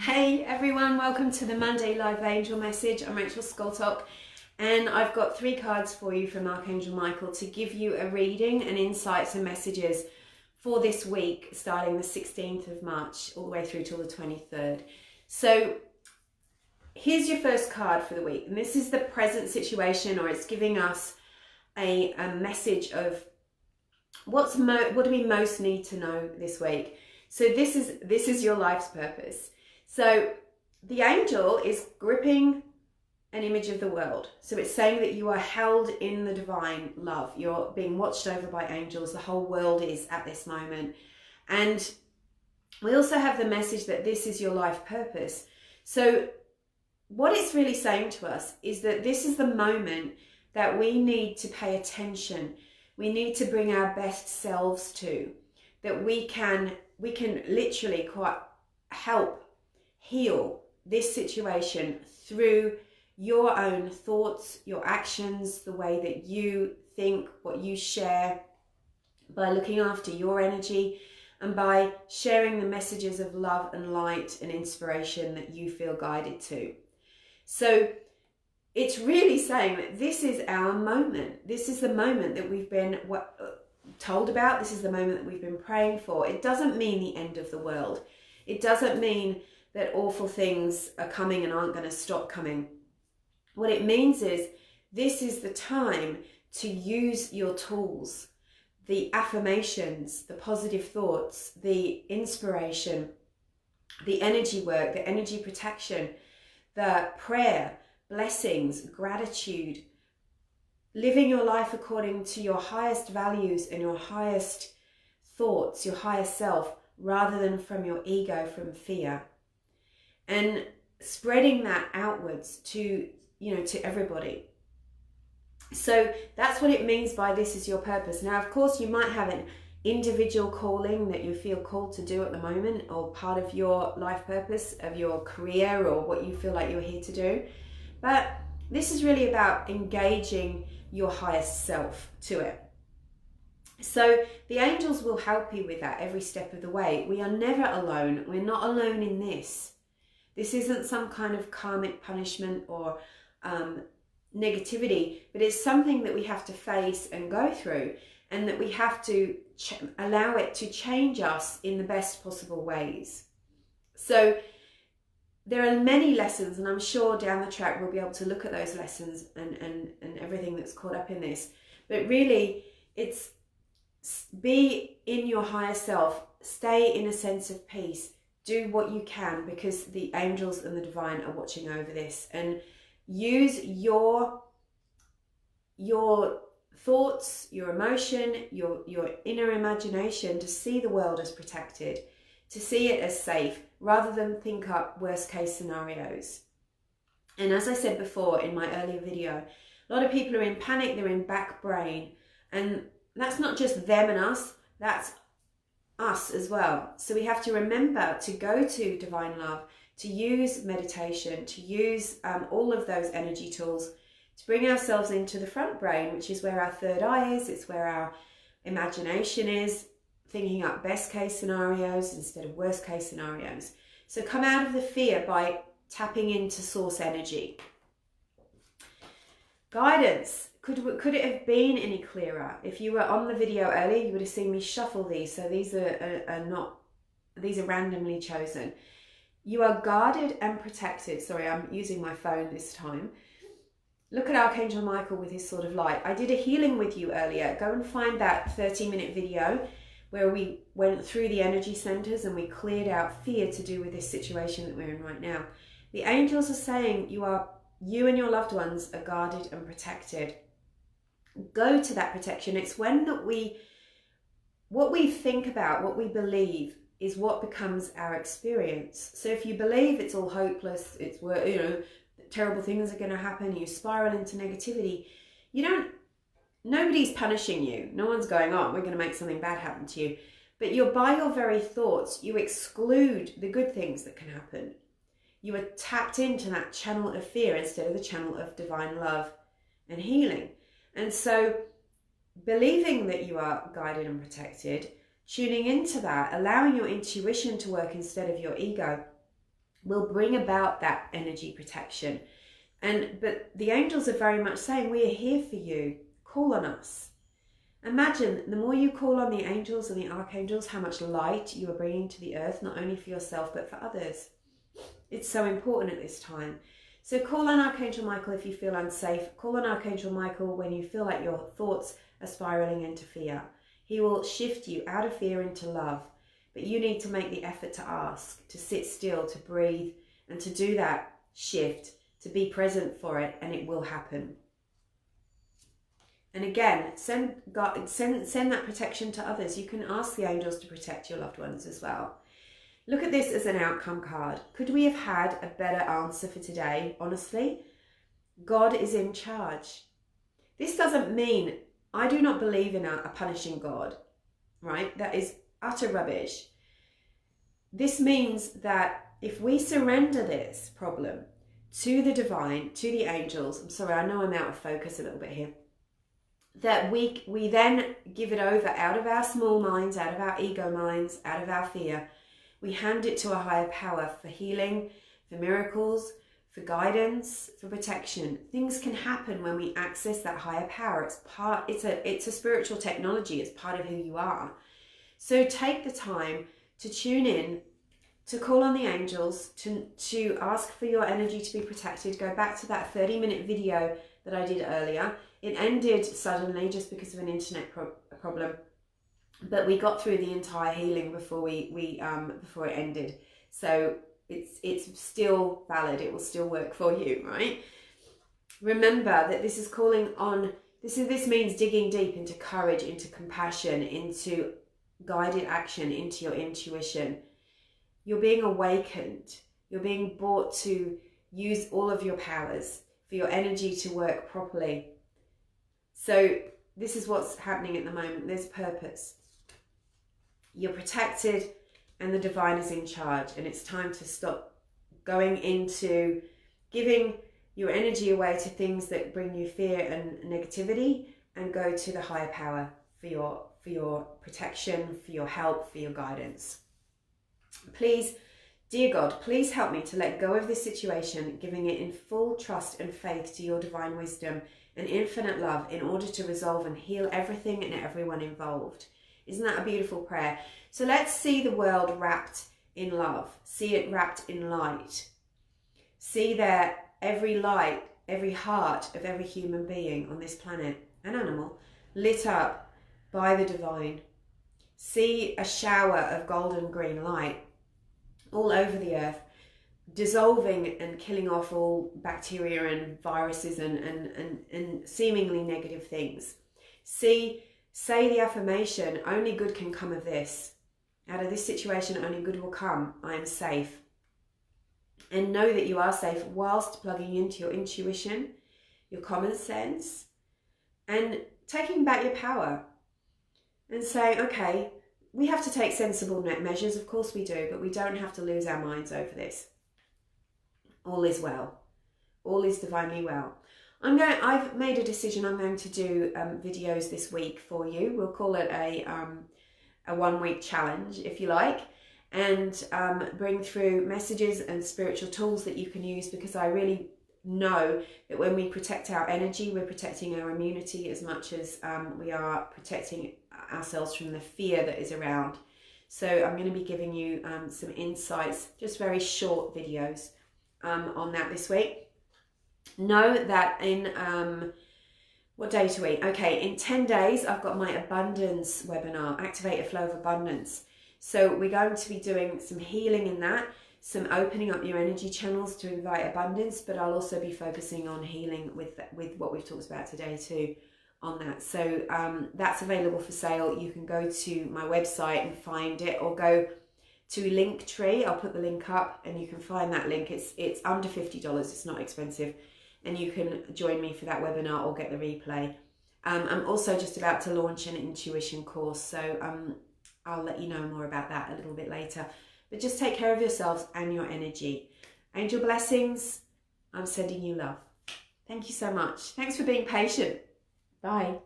Hey everyone, welcome to the Monday Live Angel Message. I'm Rachel Scoltock, and I've got 3 cards for you from Archangel Michael to give you a reading and insights and messages for this week, starting the 16th of March all the way through till the 23rd. So here's your first card for the week, and this is the present situation, or it's giving us a message of what do we most need to know this week. So this is your life's purpose. So the angel is gripping an image of the world. So it's saying that you are held in the divine love. You're being watched over by angels. The whole world is at this moment. And we also have the message that this is your life purpose. So what it's really saying to us is that this is the moment that we need to pay attention. We need to bring our best selves to, that we can literally quite help heal this situation through your own thoughts, your actions, the way that you think, what you share, by looking after your energy and by sharing the messages of love and light and inspiration that you feel guided to. So it's really saying that this is our moment. This is the moment that we've been told about. This is the moment that we've been praying for. It doesn't mean the end of the world. It doesn't mean that awful things are coming and aren't going to stop coming. What it means is this is the time to use your tools, the affirmations, the positive thoughts, the inspiration, the energy work, the energy protection, the prayer, blessings, gratitude, living your life according to your highest values and your highest thoughts, your higher self, rather than from your ego, from fear. And spreading that outwards to everybody. So that's what it means by this is your purpose. Now, of course, you might have an individual calling that you feel called to do at the moment, or part of your life purpose, of your career, or what you feel like you're here to do. But this is really about engaging your highest self to it. So the angels will help you with that every step of the way. We are never alone. We're not alone in this. This isn't some kind of karmic punishment or negativity, but it's something that we have to face and go through, and that we have to allow it to change us in the best possible ways. So there are many lessons, and I'm sure down the track we'll be able to look at those lessons and everything that's caught up in this. But really, it's be in your higher self, stay in a sense of peace, do what you can, because the angels and the divine are watching over this, and use your thoughts, your emotion, your inner imagination to see the world as protected, to see it as safe, rather than think up worst case scenarios. And as I said before in my earlier video, a lot of people are in panic, they're in back brain, and that's not just them and us, that's us as well. So we have to remember to go to divine love, to use meditation, to use all of those energy tools to bring ourselves into the front brain, which is where our third eye is. It's where our imagination is, thinking up best case scenarios instead of worst case scenarios. So come out of the fear by tapping into source energy. Guidance. Could it have been any clearer? If you were on the video earlier, you would have seen me shuffle these. So these are randomly chosen. You are guarded and protected. Sorry, I'm using my phone this time. Look at Archangel Michael with his sword of light. I did a healing with you earlier. Go and find that 30-minute video where we went through the energy centers and we cleared out fear to do with this situation that we're in right now. The angels are saying you and your loved ones are guarded and protected. Go to that protection. It's when what we think about, what we believe, is what becomes our experience. So if you believe it's all hopeless, it's terrible things are going to happen, you spiral into negativity, nobody's punishing you. No one's going, oh, we're going to make something bad happen to you. But by your very thoughts, you exclude the good things that can happen. You are tapped into that channel of fear instead of the channel of divine love and healing. And so believing that you are guided and protected, tuning into that, allowing your intuition to work instead of your ego, will bring about that energy protection. But the angels are very much saying, we are here for you. Call on us. Imagine the more you call on the angels and the archangels, how much light you are bringing to the earth, not only for yourself, but for others. It's so important at this time. So call on Archangel Michael if you feel unsafe. Call on Archangel Michael when you feel like your thoughts are spiraling into fear. He will shift you out of fear into love. But you need to make the effort to ask, to sit still, to breathe, and to do that shift, to be present for it, and it will happen. And again, send that protection to others. You can ask the angels to protect your loved ones as well. Look at this as an outcome card. Could we have had a better answer for today? Honestly, God is in charge. This doesn't mean, I do not believe in a punishing God, right? That is utter rubbish. This means that if we surrender this problem to the divine, to the angels, I'm sorry, I know I'm out of focus a little bit here, that we then give it over out of our small minds, out of our ego minds, out of our fear. We hand it to a higher power for healing, for miracles, for guidance, for protection. Things can happen when we access that higher power. It's a spiritual technology. It's part of who you are. So take the time to tune in, to call on the angels, to ask for your energy to be protected. Go back to that 30-minute video that I did earlier. It ended suddenly just because of an internet problem. But we got through the entire healing before before it ended. So it's still valid. It will still work for you, right? Remember that this is calling on, this means digging deep into courage, into compassion, into guided action, into your intuition. You're being awakened. You're being brought to use all of your powers for your energy to work properly. So this is what's happening at the moment. There's purpose. You're protected and the divine is in charge, and it's time to stop going into giving your energy away to things that bring you fear and negativity, and go to the higher power for your protection, for your help, for your guidance. Please, dear God, please help me to let go of this situation, giving it in full trust and faith to your divine wisdom and infinite love in order to resolve and heal everything and everyone involved. Isn't that a beautiful prayer? So let's see the world wrapped in love. See it wrapped in light. See that every light, every heart of every human being on this planet, an animal, lit up by the divine. See a shower of golden green light all over the earth, dissolving and killing off all bacteria and viruses and seemingly negative things. Say the affirmation, only good can come of this. Out of this situation, only good will come. I am safe. And know that you are safe whilst plugging into your intuition, your common sense, and taking back your power. And saying, okay, we have to take sensible measures, of course we do, but we don't have to lose our minds over this. All is well. All is divinely well. I've made a decision. I'm going to do videos this week for you. We'll call it a 1-week challenge, if you like, and bring through messages and spiritual tools that you can use, because I really know that when we protect our energy, we're protecting our immunity as much as we are protecting ourselves from the fear that is around. So I'm going to be giving you some insights, just very short videos on that this week. Know that in, what day are we? Okay, in 10 days, I've got my abundance webinar, Activate a Flow of Abundance. So we're going to be doing some healing in that, some opening up your energy channels to invite abundance, but I'll also be focusing on healing with what we've talked about today too on that. So that's available for sale. You can go to my website and find it, or go to Linktree. I'll put the link up and you can find that link. It's under $50. It's not expensive. And you can join me for that webinar or get the replay. I'm also just about to launch an intuition course, so I'll let you know more about that a little bit later. But just take care of yourselves and your energy. Angel blessings. I'm sending you love. Thank you so much. Thanks for being patient. Bye.